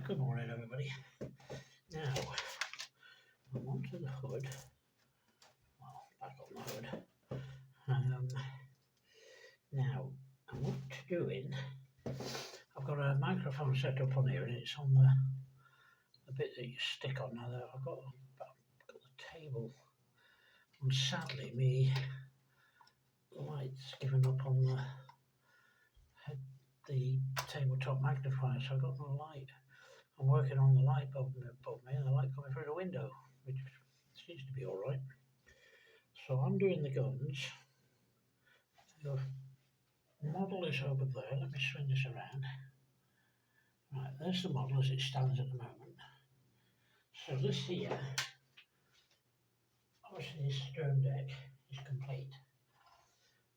Right, good morning everybody. Now, I'm onto the hood. Well, back on the hood. Now, and what to doing, I've got a microphone set up on here and it's on the bit that you stick on. Now, I've got the table, and sadly, me light's given up on the tabletop magnifier, so I've got no light. I'm working on the light above me and the light coming through the window, which seems to be alright. So I'm doing the guns. The model is over there. Let me swing this around. Right, there's the model as it stands at the moment. So this here, obviously this stern deck is complete.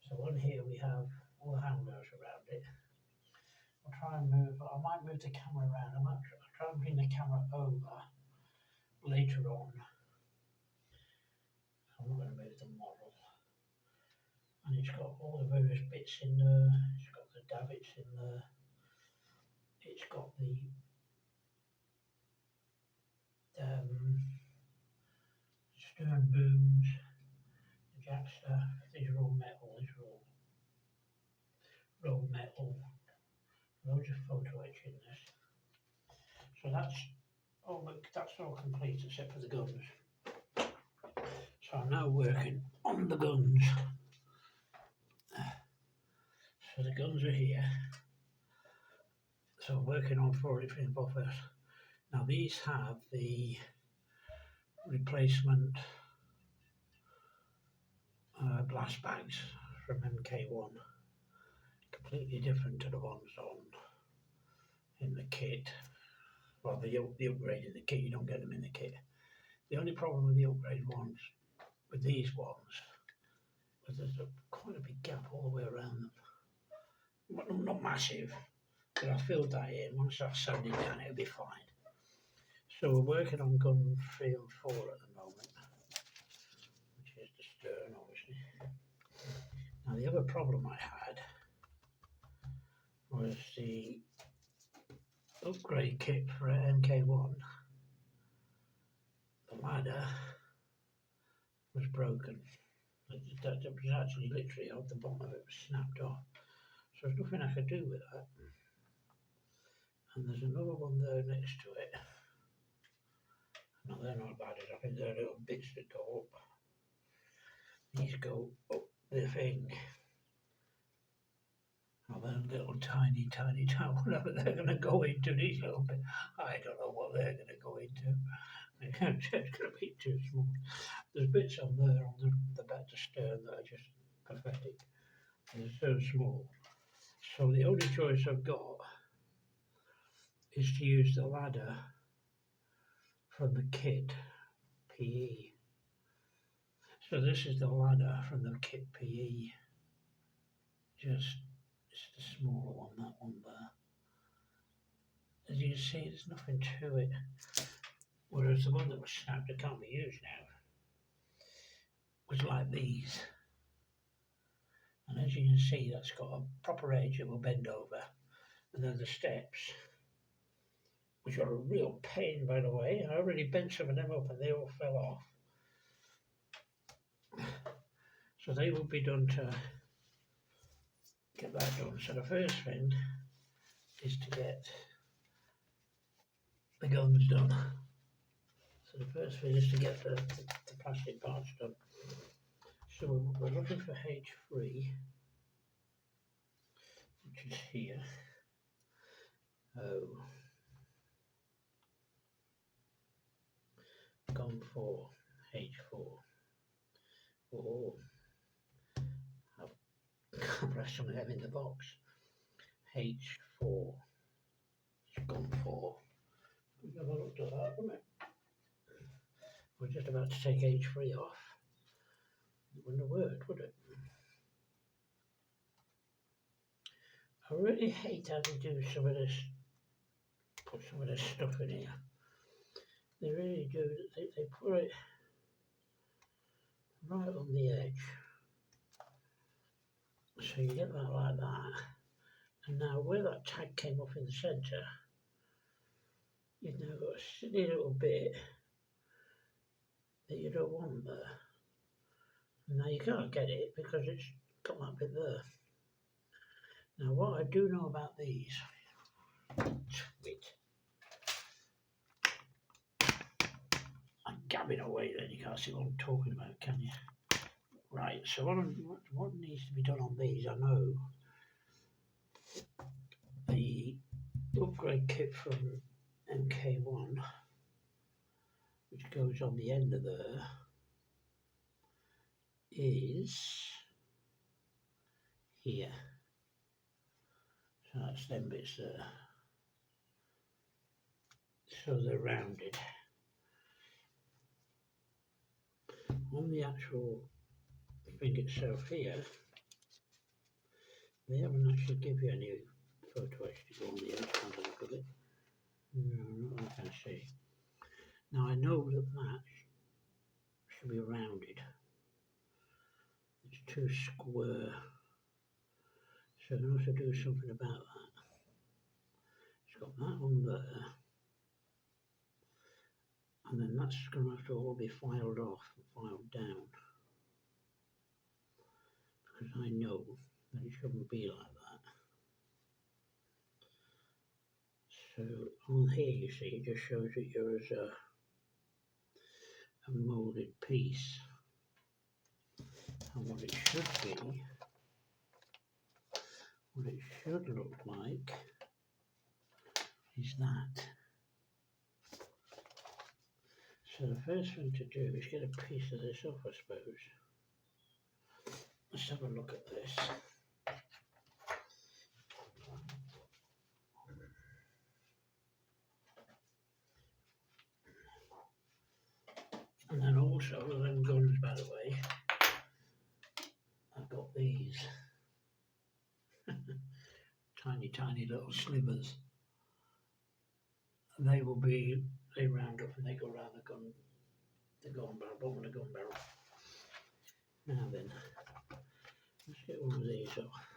So on here we have all the handles around it. I'll try and move, I might move the camera around. I might try and bring the camera over later on. I'm not going to move the model. And it's got all the various bits in there. It's got the davits in there. It's got the stern booms, the jackstaff. These are all metal. These are all rolled metal. Loads of photo etch in this. So that's all complete except for the guns. So I'm now working on the guns. So the guns are here. So I'm working on 43 buffers. Now these have the replacement blast bags from MK1. Completely different to the ones on in the kit. Well, the upgrade in the kit, you don't get them in the kit. The only problem with the upgrade ones, with these ones, was there's quite a big gap all the way around them. Not massive, but I filled that in. Once that's sanded down, it'll be fine. So we're working on gun 3 and 4 at the moment, which is the stern, obviously. Now the other problem I had was the upgrade kit for MK1. The ladder was broken. That was actually literally off the bottom of it, was snapped off. So there's nothing I could do with that. And there's another one there next to it. No, they're not bad. I think they're little bits that go up. These go up the thing. Oh, they're little tiny, whatever they're going to go into, these little bits. I don't know what they're going to go into. It's going to be too small. There's bits on there on the back to stern that are just pathetic. They're so small. So the only choice I've got is to use the ladder from the kit PE. So this is the ladder from the kit PE. Just it's the smaller one, that one there. As you can see, there's nothing to it. Whereas the one that was snapped, that can't be used now, was like these. And as you can see, that's got a proper edge that will bend over. And then the steps, which are a real pain, by the way. I already bent some of them up and they all fell off. So they will be done to get that done. So the first thing is to get the guns done. So the first thing is to get the plastic parts done. So we're looking for H3, which is here. Oh, gun 4, H4. Oh, I've got some of them in the box. H4, it's gun 4. We've never looked at that, haven't we? We're just about to take H3 off. It wouldn't have worked, would it? I really hate having to do some of this, put some of this stuff in here. They really do. They put it right on the edge. So you get that like that. And now where that tag came off in the centre, a silly little bit that you don't want there. Now you can't get it because it's got that bit there. Now what I do know about these, wait, I'm gabbing away then, you can't see what I'm talking about, can you? Right, so what needs to be done on these, I know the upgrade kit from MK1, which goes on the end of there, is here. So that's them bits there. So they're rounded. On the actual thing itself here, they haven't actually given you any photo actually on the edge. Can't I look at it? No, not that I can see. Now I know that that should be rounded. It's too square. So I can also do something about that. It's got that on there. And then that's going to have to all be filed off and filed down. Because I know that it shouldn't be like that. So on here you see it just shows that you're as a moulded piece. And what it should look like is that. So the first thing to do is get a piece of this off, I suppose. Let's have a look at this. And then also, them guns, by the way, I've got these tiny little slivers. And they round up and they go around the gun barrel, bottom of the gun barrel. Now then, let's get one of these off.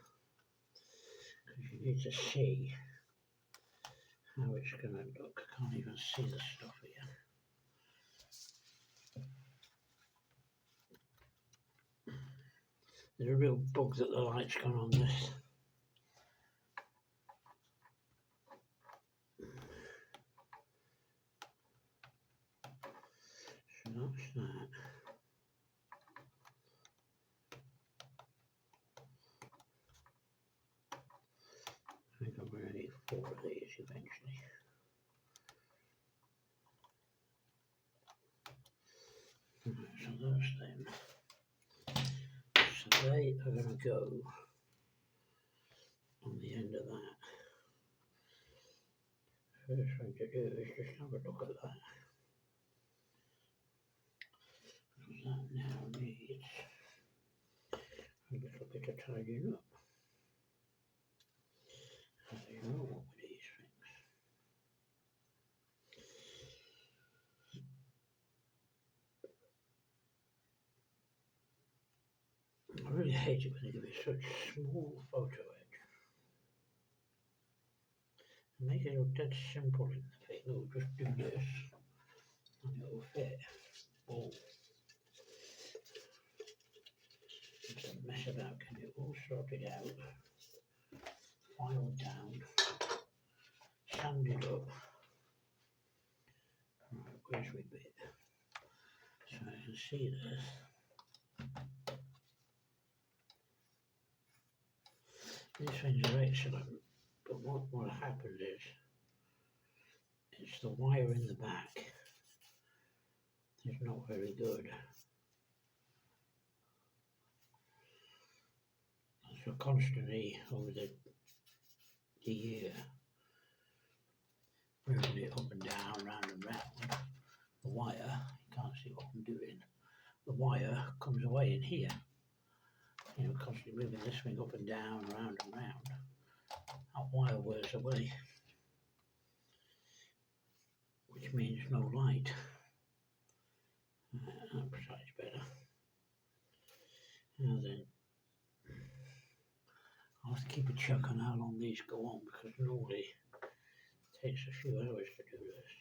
Because you need to see how it's going to look. I can't even see the stuff here. There's a real bug that the light's gone on this. So that's that. I think I'm going to need 4 of these eventually. Right, so those them. So they are going to go on the end of that. First thing to do is just have a look at that. Because that now needs a little bit of tidying up. As you know what with these things. I really hate it when they give you such small photo edge. Make it look dead simple in the thing. Oh, just do this and it'll fit. Oh, don't mess about, can you? All sorted out, filed down, sanded up. Right, where's my bit? So I can see this. These things are excellent, but what happens is, it's the wire in the back is not very good. So constantly over the year, moving it up and down, round and round, the wire, you can't see what I'm doing, the wire comes away in here. You know, constantly moving this thing up and down, round and round, that wire wears away, which means no light. That precises better. Now then, I'll have to keep a check on how long these go on, because normally it takes a few hours to do this.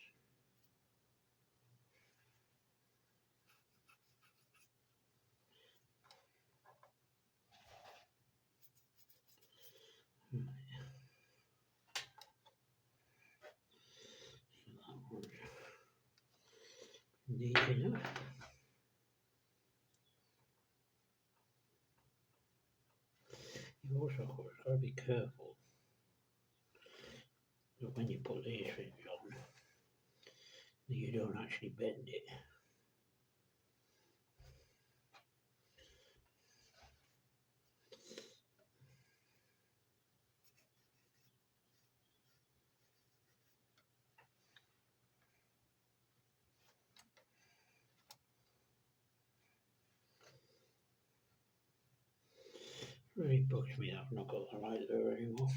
Easy enough. You've also got to be careful that when you put these things on, that you don't actually bend it. Really bugs me that I've not got the light there anymore.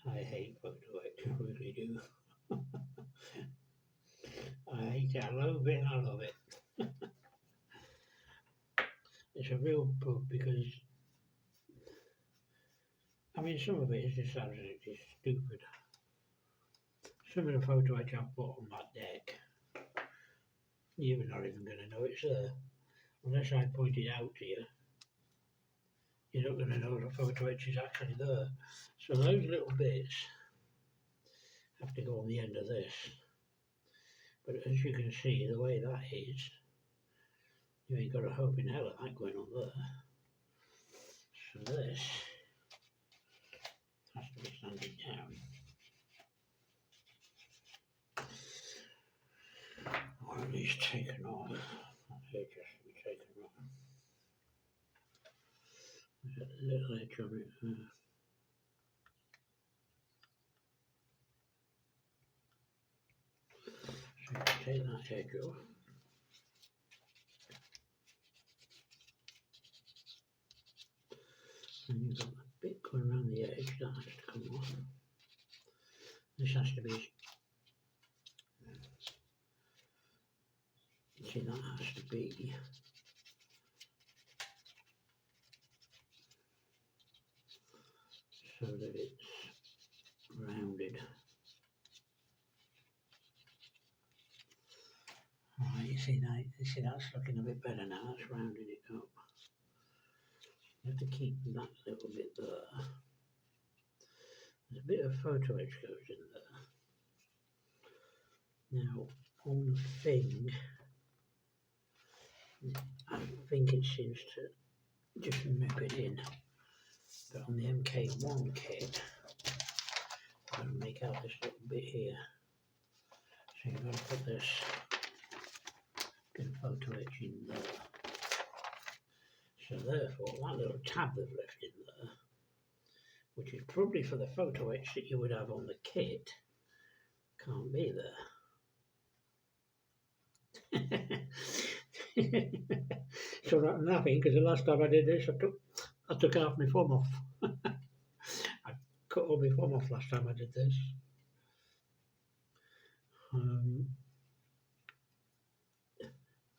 I hate photo etch, I really do. I hate it, I love it, I love it. It's a real bug because, I mean, some of it is just absolutely stupid. Some of the photo etch I've put on that deck, you're not even going to know it's there. Unless I point it out to you, you're not going to know the photo etch is actually there. So those little bits have to go on the end of this. But as you can see, the way that is, you ain't got a hope in hell of that going on there. So this has to be sanded down. Or at least taken off. That edge has to be taken off. There's a little edge on it there. So you take that edge off. And you've got a bit going around the edge that has to come off. This has to be, see, that has to be so that it's rounded. Right, you see that's looking a bit better now, that's rounding it up. You have to keep that little bit there. There's a bit of photo etch goes in there. Now, on the thing, I think it seems to just nip it in. But on the MK1 kit, I'm going to make out this little bit here. So you've got to put this bit of photo etch in there. So therefore, that little tab they've left in there, which is probably for the photo etch that you would have on the kit, can't be there. So I'm laughing because the last time I did this, I took half my thumb off. I cut all my thumb off last time I did this.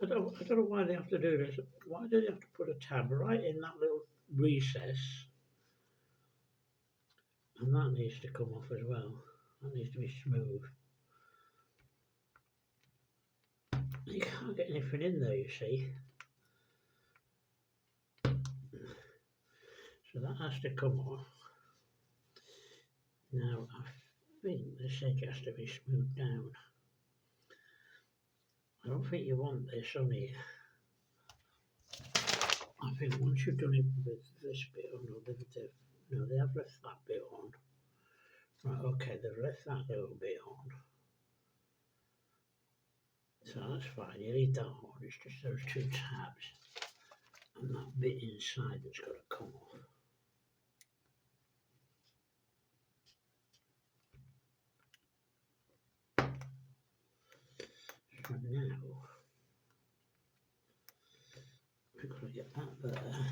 I don't know why they have to do this. Why do they have to put a tab right in that little recess? And that needs to come off as well. That needs to be smooth. You can't get anything in there, you see. So that has to come off. Now, I think this edge has to be smoothed down. I don't think you want this on here. I think once you've done it with this bit on, no, they have left that bit on. Right, okay, they've left that little bit on. So that's fine, you leave that on, it's just those two tabs and that bit inside that's got to come off. So now, we've got to get that there.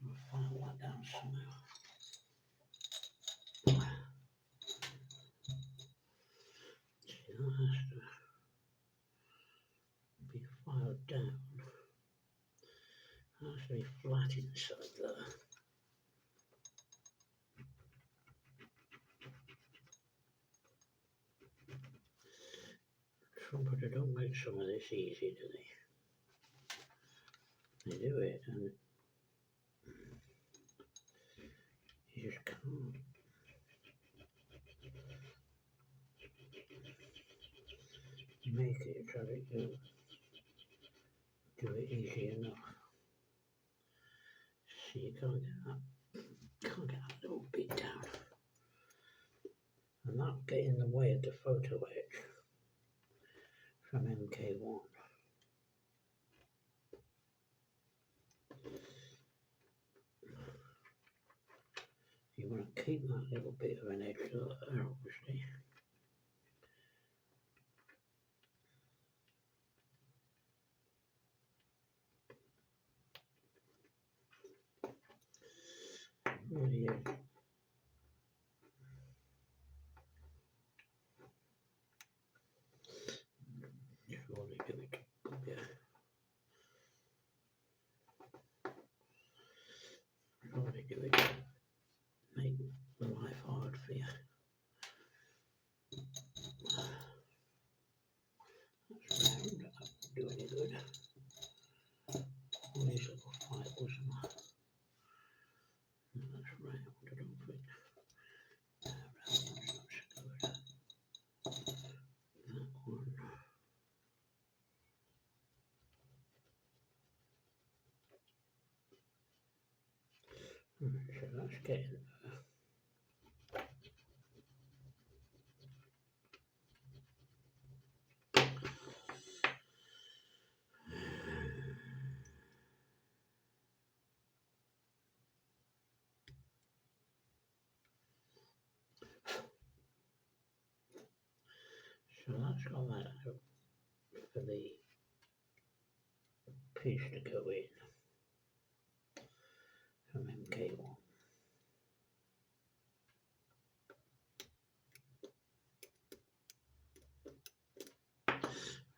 I'll file that down somehow. See, that has to be filed down. That has to be flat inside there. Trumpeter don't make some of this easy, do they? They do it, and you just can't make it so that you do it easy enough. So you can't get that little bit down. And that'll get in the way of the photo etch from MK1. You want to keep that little bit of an edge there, obviously. Really is. Surely do it. Yeah. Surely do it. Make life hard for you. That's round. That won't do any good. All these little fibres and that. That's round, I don't think. Round one's not so good. That one. So that's getting there. So that's got that out for the piece to go in from MK1.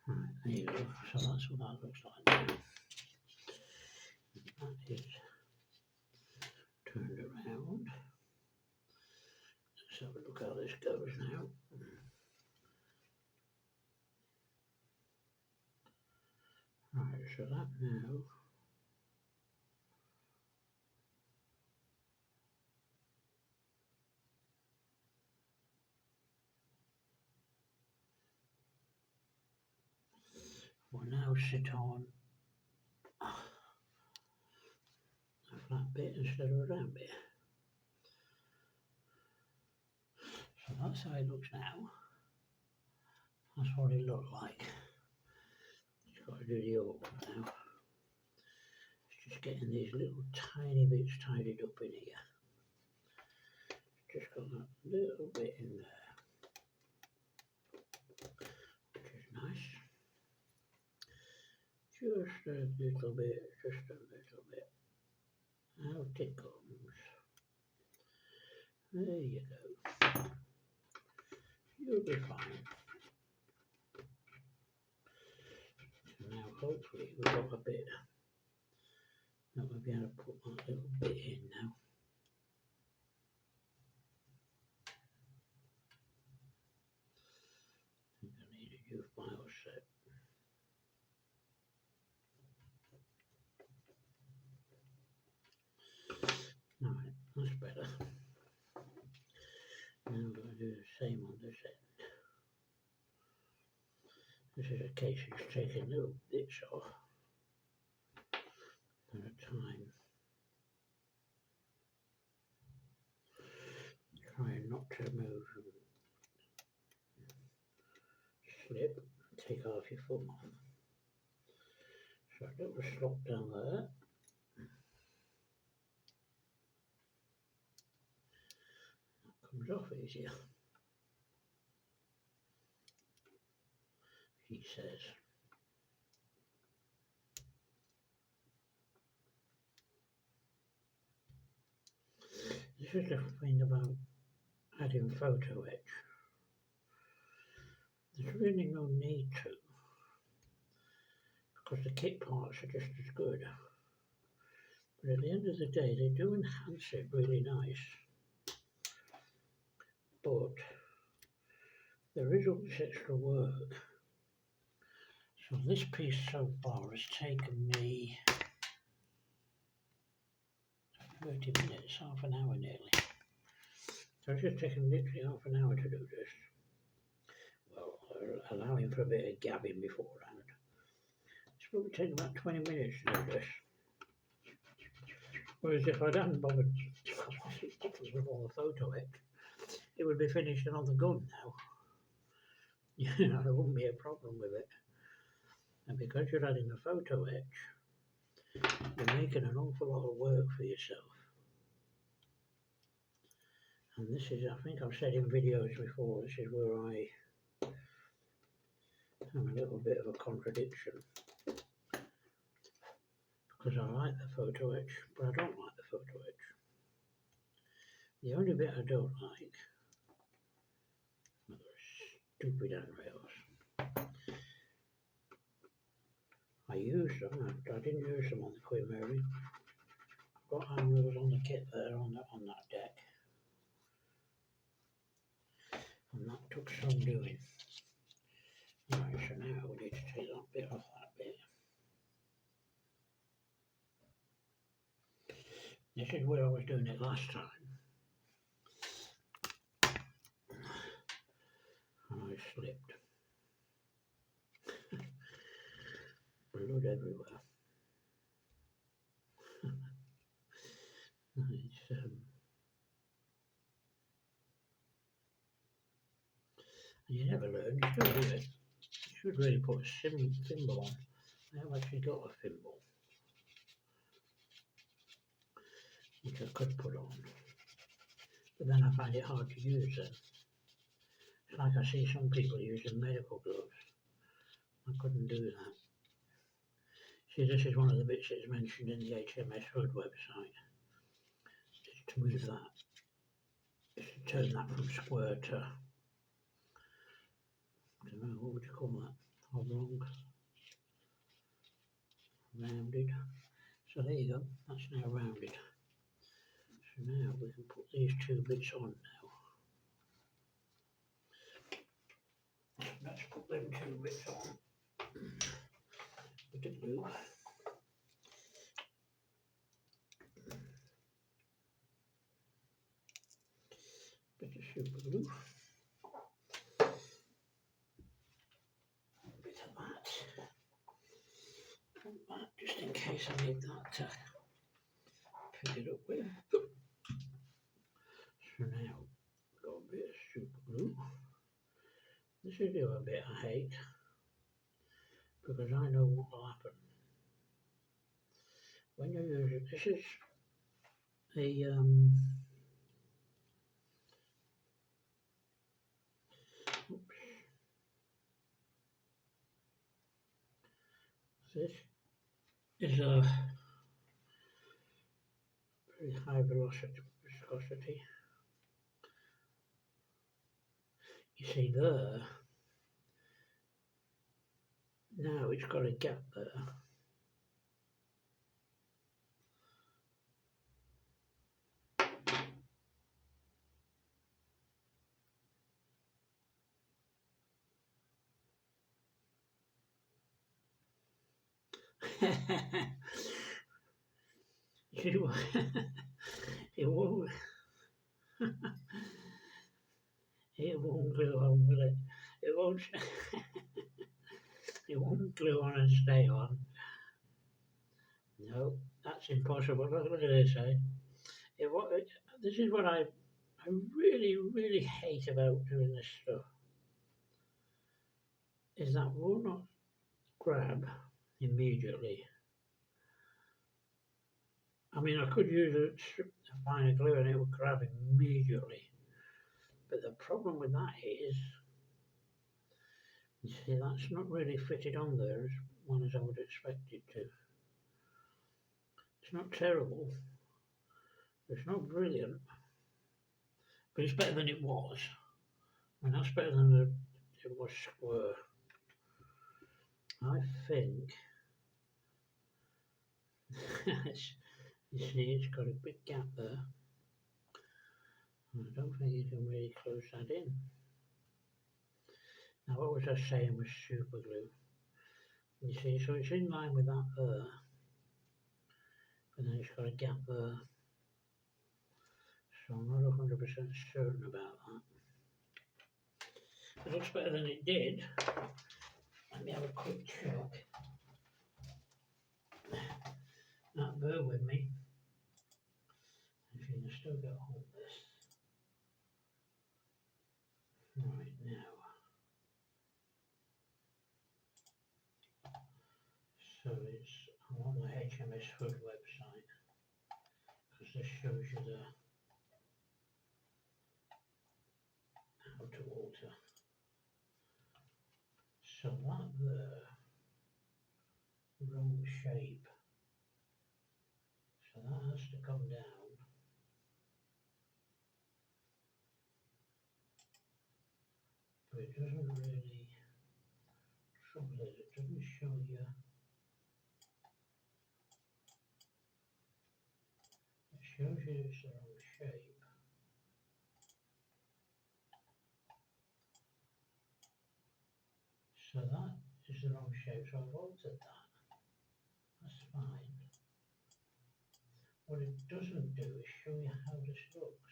Right, there you go. So that's what that looks like now. That is turned around. Let's have a look how this goes now. Right, so that now will now sit on a flat bit instead of a round bit. So that's how it looks now. That's what it looked like. Just got to do the awkward now. It's just getting these little tiny bits tidied up in here. Just got that little bit in there, which is nice. Just a little bit, just a little bit. Out it comes. There you go. You'll be fine. So now hopefully we've got a bit that we'll be able to put that little bit in now. I think I need a new file set. Alright, that's better. Now I'm going to do the same on this end. This is a case of taking little bits off at a time. Trying not to move and slip and take half your foot off. So a little slop down there. That comes off easier, he says. This is the thing about adding photo etch. There's really no need to, because the kit parts are just as good. But at the end of the day, they do enhance it really nice. But there is all this extra work So this piece so far has taken me 30 minutes, half an hour nearly. So it's just taken literally half an hour to do this. Well, allowing for a bit of gabbing beforehand. It's probably taken about 20 minutes to do this. Whereas if I hadn't bothered with all the photo etch, it would be finished and on the gun now. You know, there wouldn't be a problem with it. And because you're adding the photo etch, you're making an awful lot of work for yourself. And this is, I think I've said in videos before, this is where I have a little bit of a contradiction. Because I like the photo etch, but I don't like the photo etch. The only bit I don't like are those stupid handrails. I used them, I didn't use them on the Queen Mary. I've got handrails on the kit there on that deck. And that took some doing. Right, so now we need to take that bit off that bit. This is where I was doing it last time. And I slipped. Blood everywhere. You never learn, you still do it. You should really put a thimble on. I have actually got a thimble, which I could put on. But then I find it hard to use then. It's like I see some people using medical gloves. I couldn't do that. See, this is one of the bits that's mentioned in the HMS Hood website. Is to move that. Is to turn that from square to, I don't know, what would you call that? Oblong. Rounded. So there you go, that's now rounded. So now we can put these two bits on now. Let's put them two bits on. With the glue. Bit of super glue. A bit of that. And that, just in case I need that to pick it up with. So now we've got a bit of super glue. This is the other bit I hate, because I know what will happen. When you use it, this is a oops. This is a very high viscosity. You see there, now it's got a gap there. it won't it won't glue on, will it? It won't it won't glue on and stay on. No, that's impossible. Look at this, eh? This is what I really hate about doing this stuff, is that will not grab immediately. I mean, I could use a finer glue and it would grab immediately. But the problem with that is, you see, that's not really fitted on there as well as I would expect it to. It's not terrible. It's not brilliant. But it's better than it was. I mean, that's better than it was square. I think, you see, it's got a big gap there. And I don't think you can really close that in. Now, what was I saying with super glue? You see, so it's in line with that there, and then it's got a gap there. So I'm not 100% certain about that. It looks better than it did. Let me have a quick check. Now bear with me. If you can still get hold of this. Right now. So I'm on the HMS Hood website because this shows you how to alter. So that there, wrong shape. So that has to come down. But it doesn't really, trouble is it doesn't show you, it shows you it's the wrong shape. So that is the wrong shape, so I've altered that. That's fine. What it doesn't do is show you how this looks.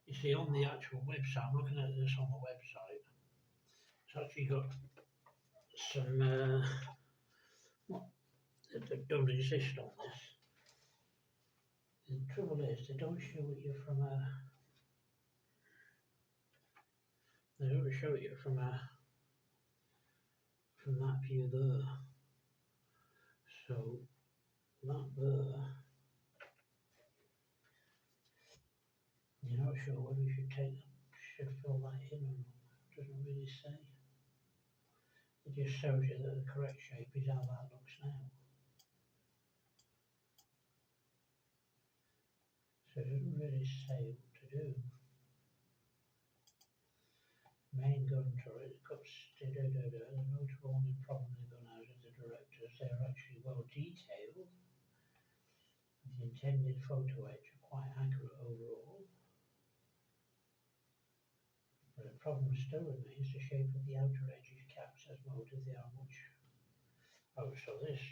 You see, on the actual website, I'm looking at this on the website. It's actually got some, that don't exist on this. The trouble is, they don't show it you from they don't show it you from that view there. So that there, you're not sure whether you should fill that in or not. It doesn't really say. It just shows you that the correct shape is how that looks now. So it doesn't really say what to do. Main gun turret cuts. There's no only problem in the gun house of the directors. They are actually well detailed. The intended photo edge are quite accurate overall. But the problem still remains the shape of the outer edges caps as molded they are much. Oh, so it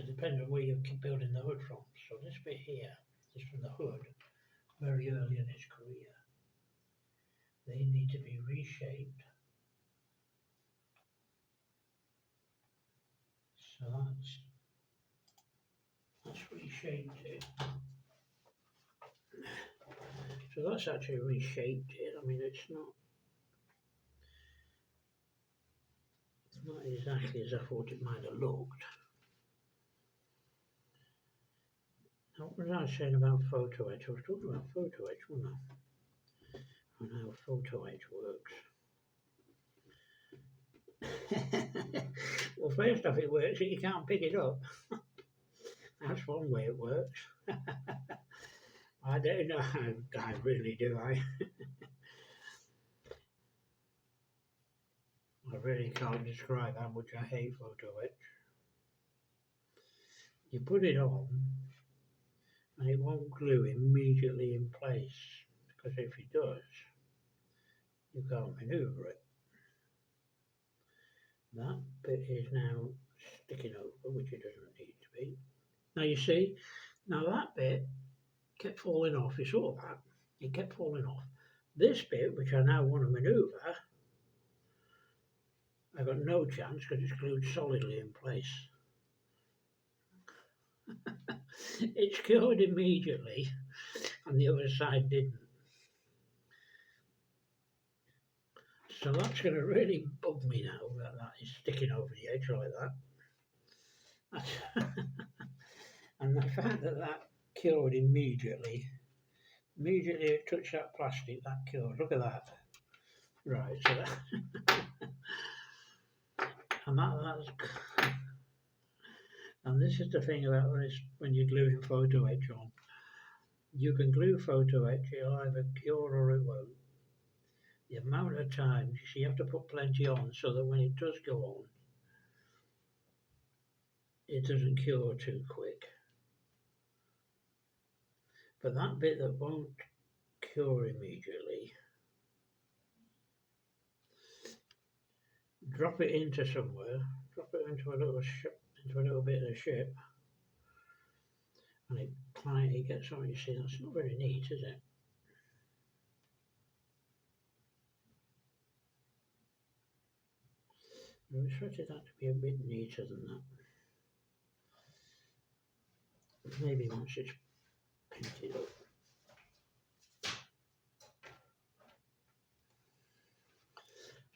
depends on where you keep building the hood from. So this bit here is from the hood very early in its career. They need to be reshaped. So that's reshaped it. So that's actually reshaped it. I mean, it's not exactly as I thought it might have looked. Now, what was I saying about photo edge? I was talking about photo edge, wasn't I? And how photo edge works. Well, first off, it works that you can't pick it up. That's one way it works. I don't know. I really do. I really can't describe how much I hate photo edge. You put it on, and it won't glue immediately in place, because if it does, you can't manoeuvre it. That bit is now sticking over, which it doesn't need to be. Now you see, now that bit kept falling off. You saw that? It kept falling off. This bit, which I now want to manoeuvre, I've got no chance because it's glued solidly in place. It cured immediately, and the other side didn't. So that's going to really bug me now that is sticking over the edge like that. And the fact that cured immediately it touched that plastic, that cured. Look at that. Right, so that and this is the thing about this when you're gluing photo edge on. You can glue photo edge, it'll either cure or it won't. The amount of times you have to put plenty on so that when it does go on, it doesn't cure too quick. But that bit that won't cure immediately drop it into somewhere, drop it into a little ship, into a little bit of the ship, and it gets on. You see, that's not very neat, is it? I expected that to be a bit neater than that. Maybe once it's painted up.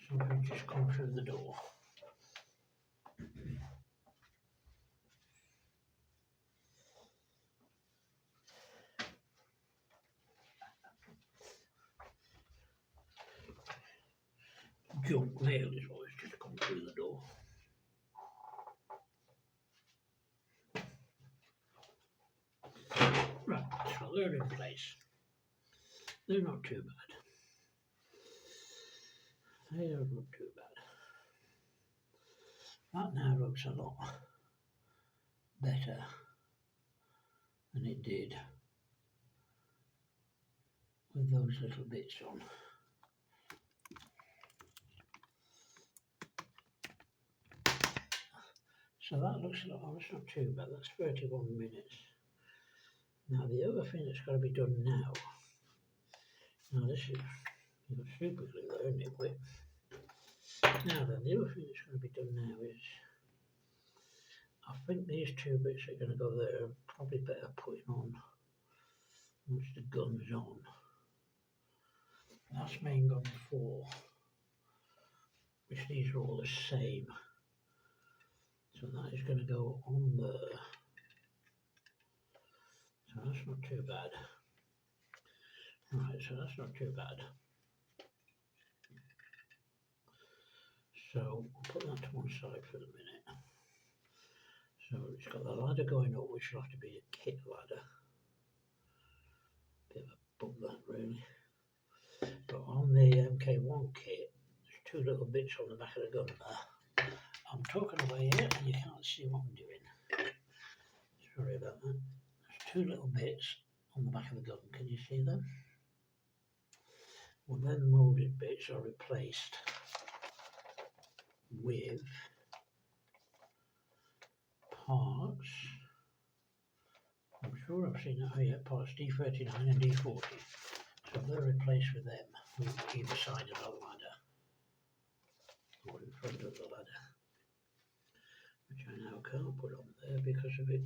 Something just come through the door. Junk mail is always just come through the door. Right, so they're in place. They're not too bad. They are not too bad. That now looks a lot better than it did with those little bits on. So that looks a lot, oh, it's not too bad, that's 31 minutes. Now the other thing that's got to be done now, this is, you've got super glue there, nitwit. Now then, the other thing that's going to be done now is, I think these two bits are going to go there, probably better putting on once the gun's on. That's main gun 4, which these are all the same. So that is going to go on there. So that's not too bad. Right, so that's not too bad. So we'll put that to one side for the minute. So it's got the ladder going up, which will have to be a kit ladder. Bit of a bug that really. But on the MK1 kit, there's two little bits on the back of the gun there. I'm talking away here and you can't see what I'm doing. Sorry about that. There's two little bits on the back of the gun. Can you see them? Well, then moulded bits are replaced with parts. I'm sure I've seen that. Oh yeah, parts D39 and D40. So they're replaced with them on either side of the ladder, or in front of the ladder, which I now can't put on there because of it